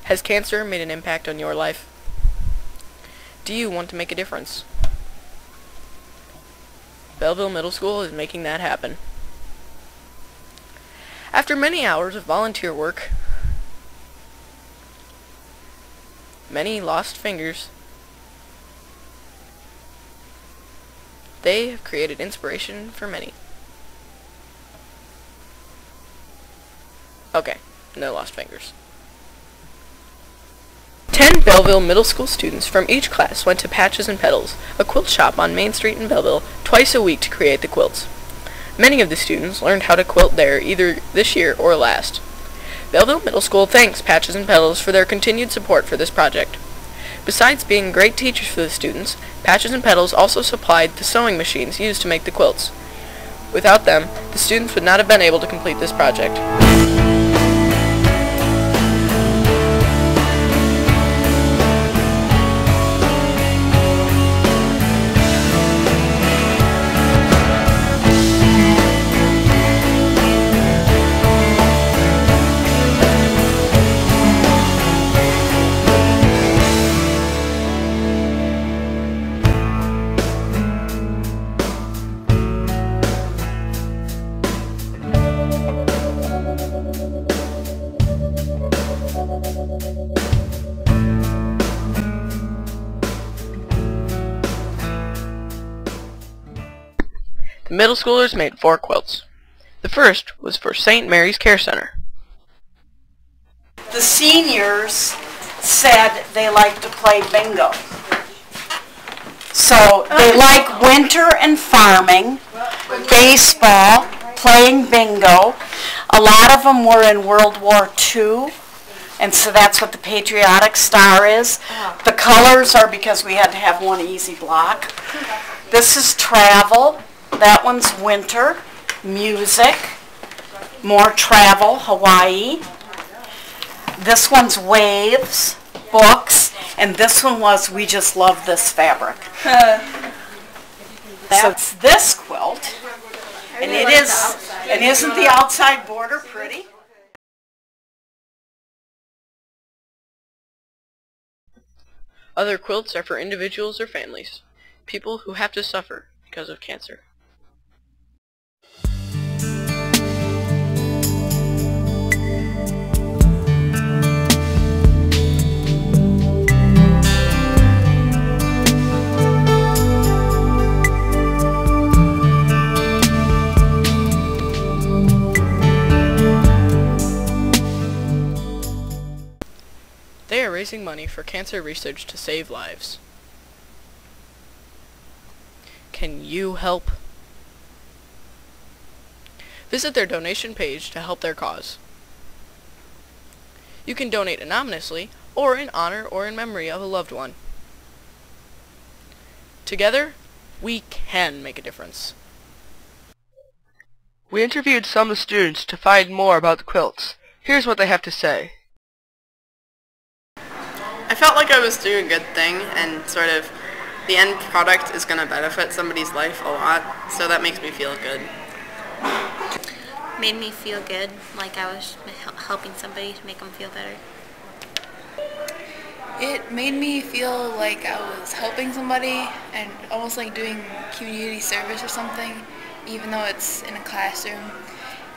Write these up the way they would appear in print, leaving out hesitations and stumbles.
Has cancer made an impact on your life? Do you want to make a difference? Belleville Middle School is making that happen. After many hours of volunteer work, many lost fingers, they have created inspiration for many. Okay, no lost fingers. 10 Belleville Middle School students from each class went to Patches and Petals, a quilt shop on Main Street in Belleville, twice a week to create the quilts. Many of the students learned how to quilt there either this year or last. Belleville Middle School thanks Patches and Petals for their continued support for this project. Besides being great teachers for the students, Patches and Petals also supplied the sewing machines used to make the quilts. Without them, the students would not have been able to complete this project. The middle schoolers made 4 quilts. The first was for St. Mary's Care Center. The seniors said they like to play bingo. So they like winter and farming, baseball, playing bingo. A lot of them were in World War II, and so that's what the patriotic star is. The colors are because we had to have one easy block. This is travel. That one's winter, music, more travel, Hawaii. This one's waves, books, and this one was we just love this fabric. That's this quilt, and it is, and isn't the outside border pretty? Other quilts are for individuals or families, people who have to suffer because of cancer. They are raising money for cancer research to save lives. Can you help? Visit their donation page to help their cause. You can donate anonymously or in honor or in memory of a loved one. Together, we can make a difference. We interviewed some of the students to find more about the quilts. Here's what they have to say. I felt like I was doing a good thing, and sort of the end product is going to benefit somebody's life a lot, so that makes me feel good. Made me feel good, like I was helping somebody to make them feel better. It made me feel like I was helping somebody and almost like doing community service or something, even though it's in a classroom.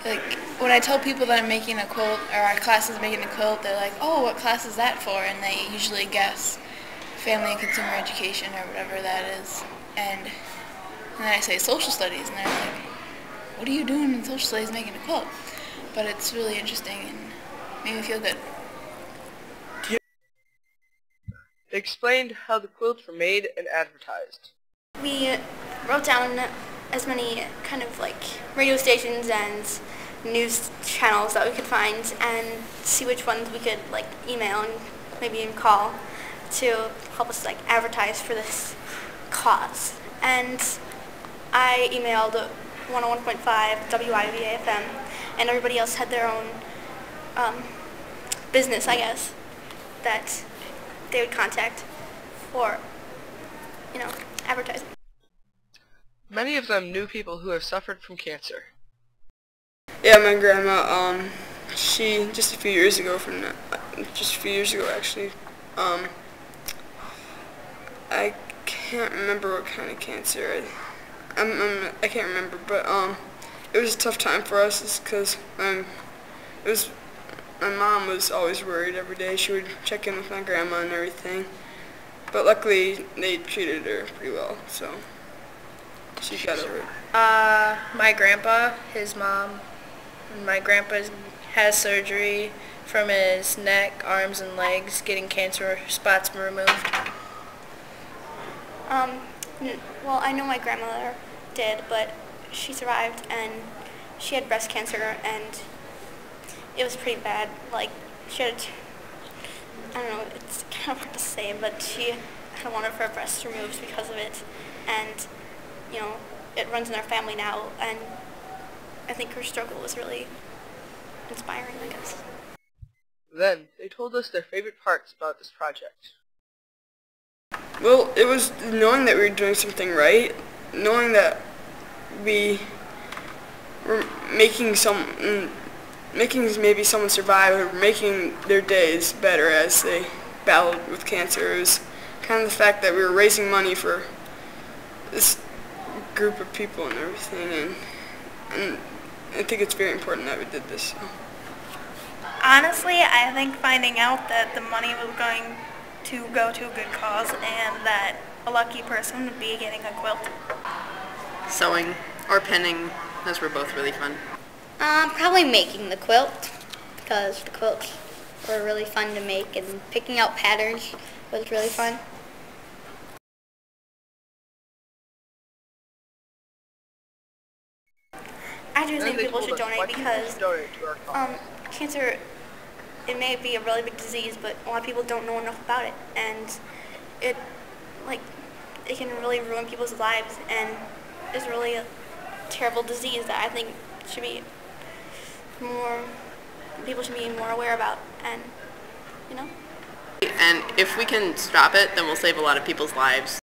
Like, when I tell people that I'm making a quilt, or our class is making a quilt, they're like, oh, what class is that for? And they usually guess family and consumer education or whatever that is. And then I say social studies, and they're like, what are you doing in social studies making a quilt? But it's really interesting and made me feel good. They explained how the quilts were made and advertised. We wrote down as many kind of like radio stations and news channels that we could find and see which ones we could like email and maybe even call to help us like advertise for this cause. And I emailed 101.5 WIVA FM, and everybody else had their own business, I guess, that they would contact for, you know, advertising. Many of them knew people who have suffered from cancer. Yeah, my grandma, she just a few years ago actually. I can't remember what kind of cancer. I can't remember, but it was a tough time for us, just because my mom was always worried every day. She would check in with my grandma and everything, but luckily they treated her pretty well, so she got over it. My grandpa, his mom, my grandpa has surgery from his neck, arms, and legs, getting cancer spots removed. Well, I know my grandmother did, but she survived, and she had breast cancer, and it was pretty bad. Like, she had, I don't know, it's kind of hard to say, but she had one of her breasts removed because of it, and, you know, it runs in our family now, and I think her struggle was really inspiring, I guess. Then, they told us their favorite parts about this project. Well, it was knowing that we were doing something right, knowing that we were making maybe someone survive, or making their days better as they battled with cancer. It was kind of the fact that we were raising money for this group of people and everything, and I think it's very important that we did this. So. Honestly, I think finding out that the money was going to go to a good cause and that a lucky person would be getting a quilt. Sewing or pinning, those were both really fun. Probably making the quilt, because the quilts were really fun to make, and picking out patterns was really fun. I do think people should donate because cancer, it may be a really big disease, but a lot of people don't know enough about it, and it can really ruin people's lives, and it's really a terrible disease that I think people should be more aware about, and, you know. And if we can stop it, then we'll save a lot of people's lives.